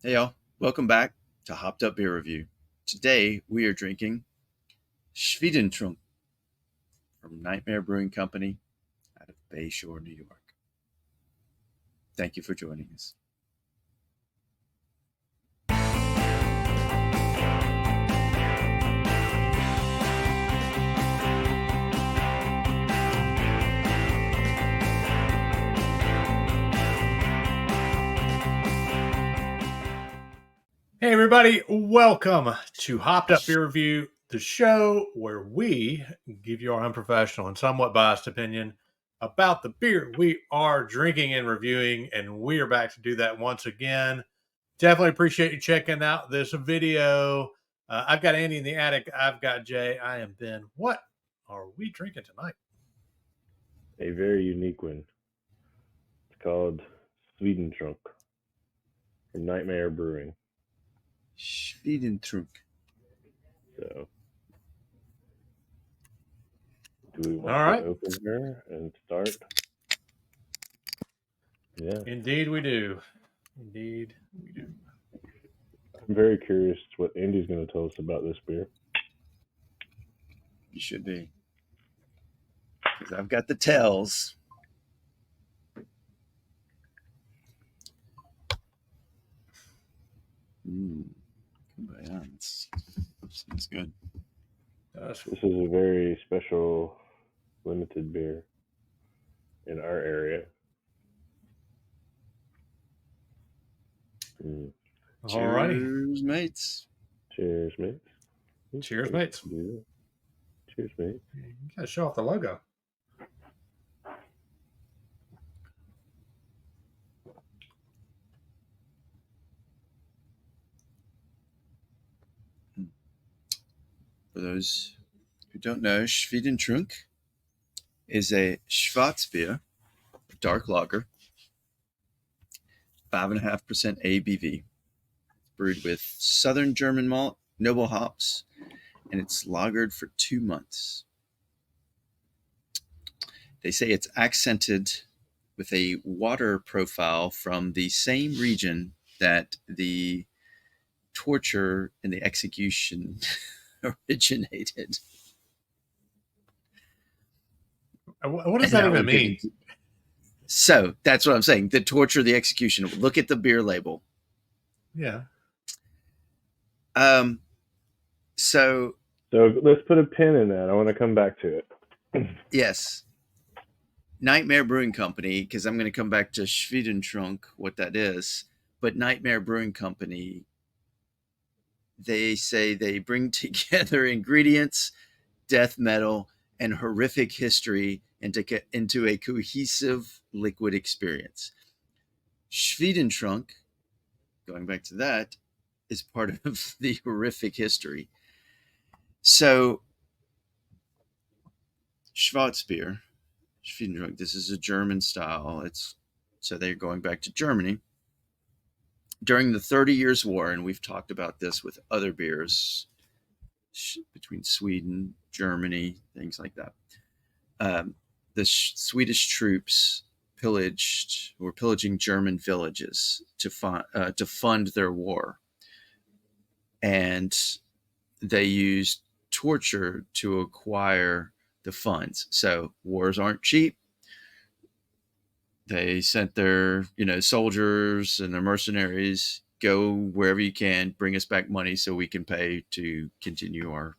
Hey y'all, welcome back to Hopped Up Beer Review. Today we are drinking Schwedentrunk from Nightmare Brewing Company out of Bay Shore, New York. Thank you for joining us. Hey everybody, welcome to Hopped Up Beer Review, the show where we give you our unprofessional and somewhat biased opinion about the beer we are drinking and reviewing, and we are back to do that once again. Definitely appreciate you checking out this video. I've got Andy in the attic. I've got Jay. I am Ben. What are we drinking tonight? A very unique one. It's called Schwedentrunk from Nightmare Brewing. Schwedentrunk. So, do we want to open here and start? Yeah. Indeed we do. Indeed we do. I'm very curious what Andy's going to tell us about this beer. You should be. Because I've got the tells. Sounds good. This is a very special limited beer in our area. Cheers, mates. Cheers, mates. Cheers, mates. Yeah. Cheers, mates. You gotta show off the logo. For those who don't know, Schwedentrunk is a Schwarzbier, a dark lager, 5.5% ABV, brewed with southern German malt, noble hops, and it's lagered for 2 months. They say it's accented with a water profile from the same region that the torture and the execution originated. What does that even mean? So that's what I'm saying. The torture, the execution. Look at the beer label. Yeah. So let's put a pin in that. I want to come back to it. Yes. Nightmare Brewing Company, because I'm going to come back to Schwedentrunk, what that is. But Nightmare Brewing Company, they say they bring together ingredients, death metal, and horrific history into a cohesive liquid experience. Schwedentrunk, going back to that, is part of the horrific history. So, Schwarzbier, Schwedentrunk, this is a German style. So they're going back to Germany. During the 30 Years' War, and we've talked about this with other beers between Sweden, Germany, things like that. The Swedish troops were pillaging German villages to fund their war. And they used torture to acquire the funds. So wars aren't cheap. They sent their, soldiers and their mercenaries, go wherever you can, bring us back money so we can pay to continue our,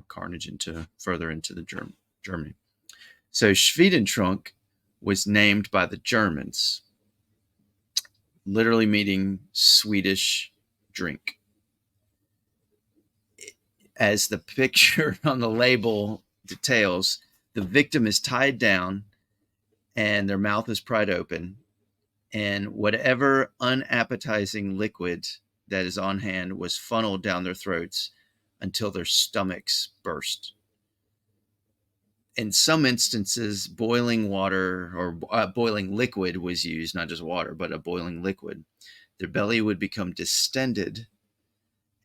carnage further into the Germany. So Schwedentrunk was named by the Germans, literally meaning Swedish drink. As the picture on the label details, the victim is tied down and their mouth is pried open, and whatever unappetizing liquid that is on hand was funneled down their throats until their stomachs burst. In some instances, boiling water or boiling liquid was used, not just water, but a boiling liquid. Their belly would become distended,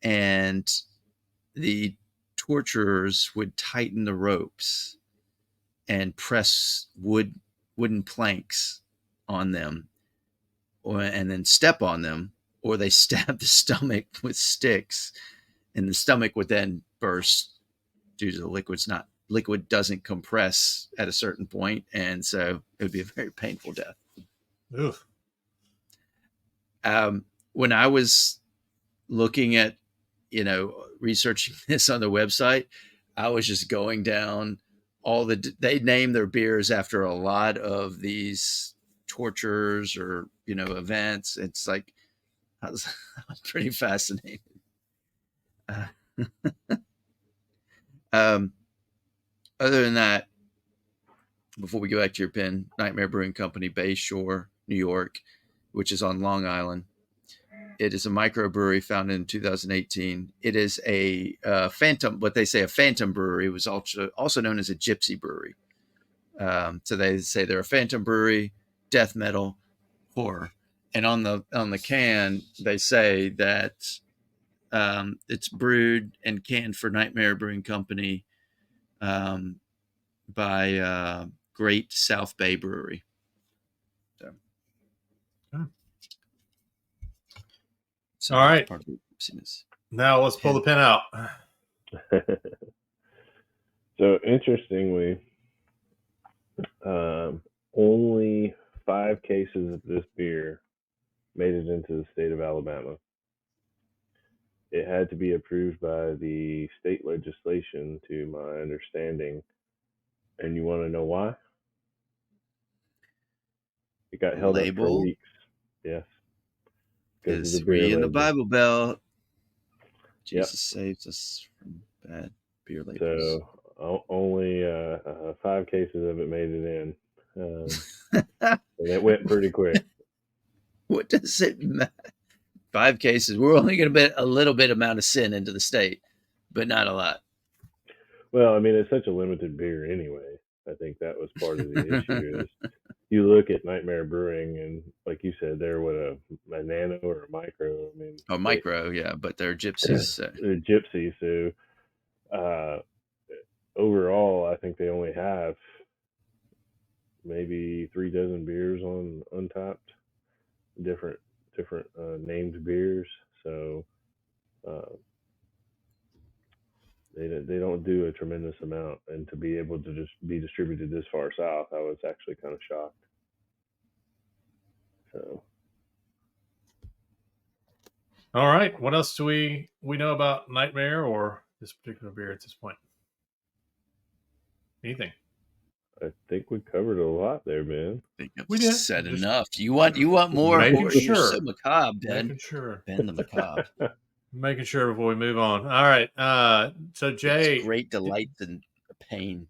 and the torturers would tighten the ropes and press wooden planks on them, and then step on them or they stab the stomach with sticks, and the stomach would then burst due to the liquid doesn't compress at a certain point, and so it would be a very painful death. Oof. When I was looking at, researching this on the website, I was just going down they name their beers after a lot of these tortures or, events. It's like, I was pretty fascinated. Other than that, before we go back to your pen, Nightmare Brewing Company, Bay Shore, New York, which is on Long Island. It is a microbrewery founded in 2018. It is a phantom, what they say a phantom brewery. It was also known as a gypsy brewery. So they say they're a phantom brewery, death metal, horror. And on the can, they say that it's brewed and canned for Nightmare Brewing Company by Great South Bay Brewery. So all right. part of the gypsiness. Now let's pull the pin out. So interestingly, only 5 cases of this beer made it into the state of Alabama. It had to be approved by the state legislation, to my understanding. And you want to know why? It got held up for weeks. Yes. Because we in the Bible Belt, Jesus saves us from bad beer labels. So only 5 cases of it made it in. And it went pretty quick. What does it matter? 5 cases. We're only going to put a little bit amount of sin into the state, but not a lot. Well, I mean, it's such a limited beer anyway. I think that was part of the issue. Is you look at Nightmare Brewing, and like you said, they're what a nano or a micro. I mean, micro, yeah, but they're gypsies. So. They're gypsies. So overall, I think they only have maybe 3 dozen beers on Untapped, different named beers. So they don't do a tremendous amount, and to be able to just be distributed this far south, I was actually kind of shocked. So, all right, what else do we know about Nightmare or this particular beer at this point? Anything? I think we covered a lot there, Ben. I think we did. Said enough. You want more? Making sure. You're so macabre, Ben. Making sure. Ben the macabre. Making sure before we move on. All right. So Jay, it's great delight and pain.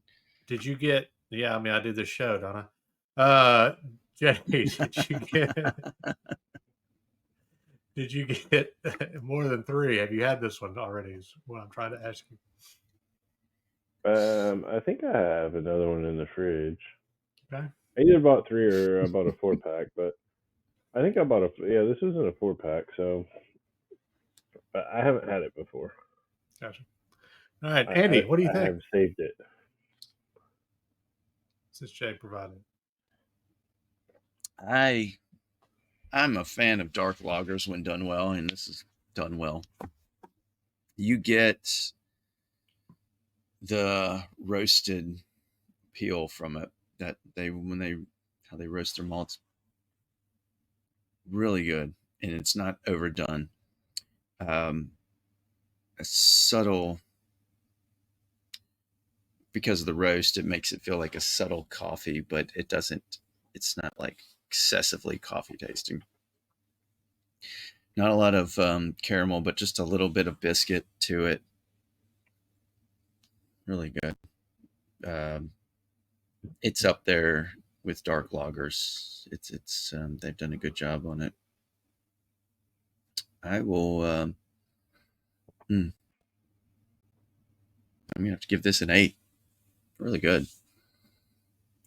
Did you get? Yeah, I mean, I did this show, don't I? Jay, did you get more than 3? Have you had this one already? Is what I'm trying to ask you. I think I have another one in the fridge. Okay. I either bought 3 or I bought a 4-pack, but I think I bought this isn't a 4-pack, so I haven't had it before. Gotcha. All right, Andy, what do you think? I have saved it. Since Jay provided. I'm a fan of dark lagers when done well, and this is done well. You get the roasted peel from it that how they roast their malts. Really good, and it's not overdone. A subtle, because of the roast, it makes it feel like a subtle coffee, but it's not like excessively coffee tasting. Not a lot of caramel, but just a little bit of biscuit to it. Really good. It's up there with dark lagers. It's they've done a good job on it. I will. I'm gonna have to give this an 8. Really good.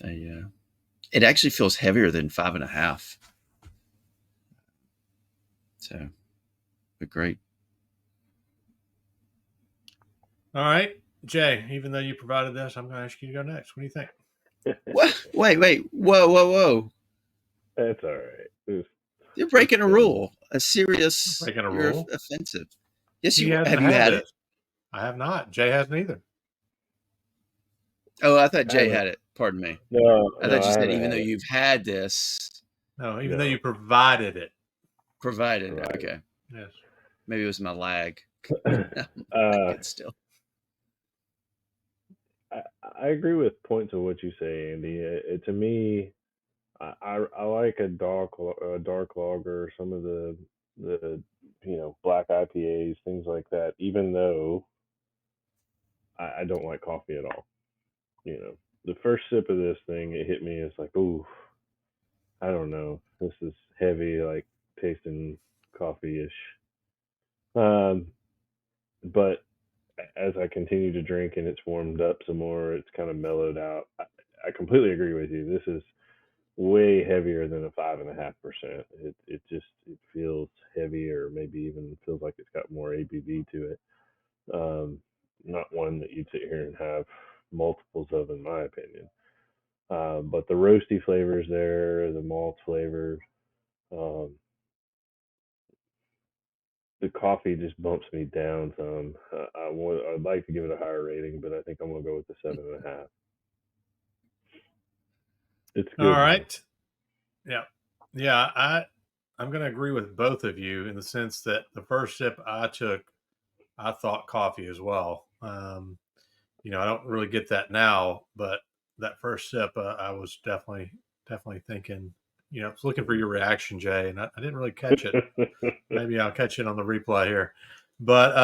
It actually feels heavier than 5.5. So, but great. All right, Jay. Even though you provided this, I'm going to ask you to go next. What do you think? What? Wait! Whoa! That's all right. You're breaking a rule. A serious. Breaking a You're rule. offensive. Yes, He you hasn't have. You had had this. it. I have not. Jay hasn't either. Oh, I thought I Jay haven't. had it. Pardon me. No, I no, thought you I said haven't even though had it. you've had this, No, even though No, you provided it. provided. provided. Okay, Yes. maybe it was my lag. uh, Good still. I agree with points of what you say, Andy. To me, I like a dark lager, some of the black IPAs, things like that. Even though I don't like coffee at all. The first sip of this thing, it hit me as like, ooh, I don't know, this is heavy, like tasting coffee-ish. Um, but as I continue to drink and it's warmed up some more, it's kind of mellowed out. I completely agree with you. This is way heavier than a 5.5%. It feels heavier, maybe even feels like it's got more ABV to it. Not one that you'd sit here and have multiples of, in my opinion. But the roasty flavors there, the malt flavors, um, the coffee just bumps me down some. I'd like to give it a higher rating, but I think I'm gonna go with the 7.5. It's All good though. right. Yeah. Yeah. I'm going to agree with both of you in the sense that the first sip I took, I thought coffee as well. I don't really get that now, but that first sip, I was definitely thinking, I was looking for your reaction, Jay, and I didn't really catch it. Maybe I'll catch it on the replay here, but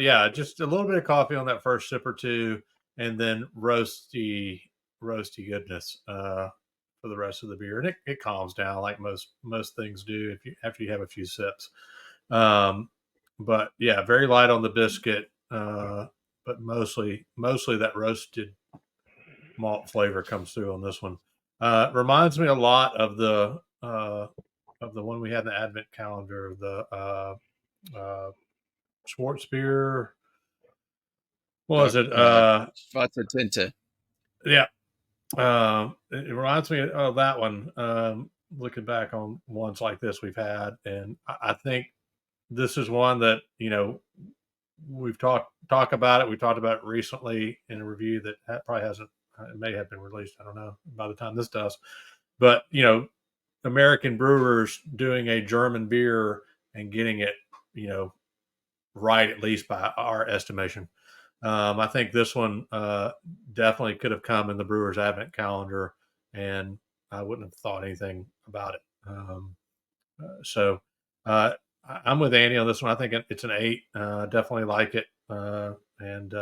yeah, just a little bit of coffee on that first sip or two, and then roasty goodness for the rest of the beer, and it calms down like most things do if you after you have a few sips. Um, but yeah, very light on the biscuit, but mostly that roasted malt flavor comes through on this one. Reminds me a lot of the one we had in the advent calendar, the uh, Schwartz beer. What was it? Schwedentrunk. Yeah. It reminds me of that one. Looking back on ones like this we've had, and I think this is one that we've talked about it. We talked about it recently in a review that probably hasn't. It may have been released. I don't know by the time this does, but American brewers doing a German beer and getting it, right, at least by our estimation. I think this one definitely could have come in the Brewers Advent calendar, and I wouldn't have thought anything about it. So I'm with Andy on this one. I think it's an 8. Definitely like it, and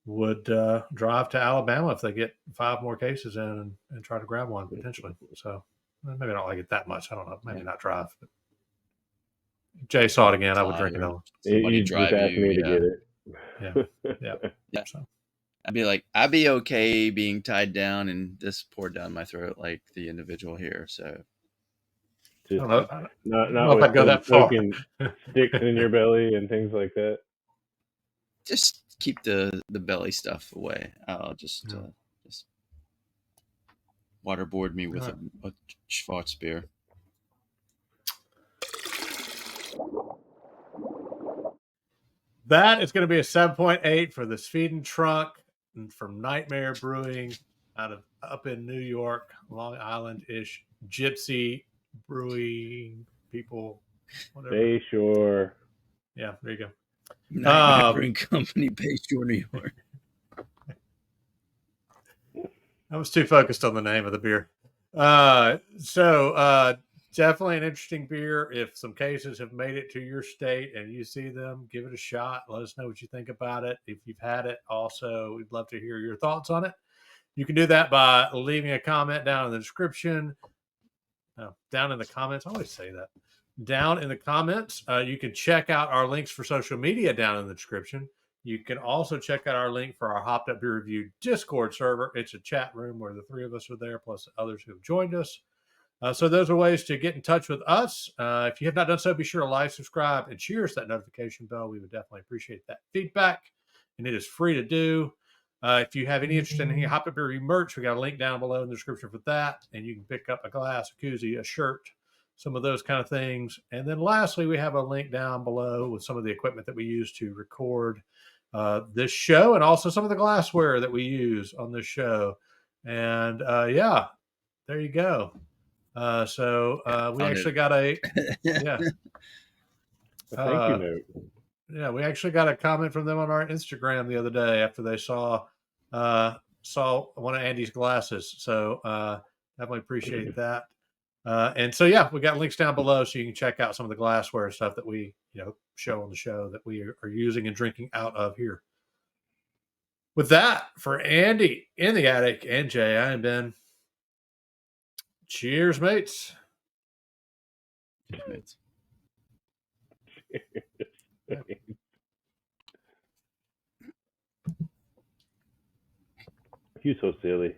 would drive to Alabama if they get 5 more cases in and try to grab one potentially. So maybe I don't like it that much. I don't know. Maybe not drive. But if Jay saw it again, I would Fly drink or another one. somebody You just drive asked you. me to Yeah. get it. Yeah. Yeah. Yeah. So. I'd be okay being tied down and this poured down my throat like the individual here. So Just I don't not know if with I'd go some that far. poking sticks in your belly and things like that. just keep the belly stuff away. I'll just waterboard me with a Schwartz beer. That is going to be a 7.8 for the Schwedentrunk from Nightmare Brewing out of up in New York, Long Island-ish, Gypsy Brewing people, whatever. Bayshore. Yeah, there you go. Nightmare Brewing Company, Bayshore, New York. I was too focused on the name of the beer. Definitely an interesting beer. If some cases have made it to your state and you see them, give it a shot. Let us know what you think about it. If you've had it, also, we'd love to hear your thoughts on it. You can do that by leaving a comment down in the description. Down in the comments. I always say that. Down in the comments. You can check out our links for social media down in the description. You can also check out our link for our Hopped Up Beer Review Discord server. It's a chat room where the 3 of us are there, plus others who have joined us. So those are ways to get in touch with us. If you have not done so, be sure to like, subscribe, and cheers that notification bell. We would definitely appreciate that feedback, and it is free to do. If you have any interest in any Hopped Up Beer merch, we got a link down below in the description for that, and you can pick up a glass, a koozie, a shirt, some of those kind of things. And then lastly, we have a link down below with some of the equipment that we use to record this show, and also some of the glassware that we use on this show. And yeah, there you go. So we actually got a yeah. Thank you note. Yeah, we actually got a comment from them on our Instagram the other day after they saw one of Andy's glasses. So definitely appreciate that. And so yeah, we got links down below so you can check out some of the glassware stuff that we show on the show that we are using and drinking out of here. With that, for Andy in the attic and Jay, I am Ben. Cheers, mates. Cheers, mates. You're so silly.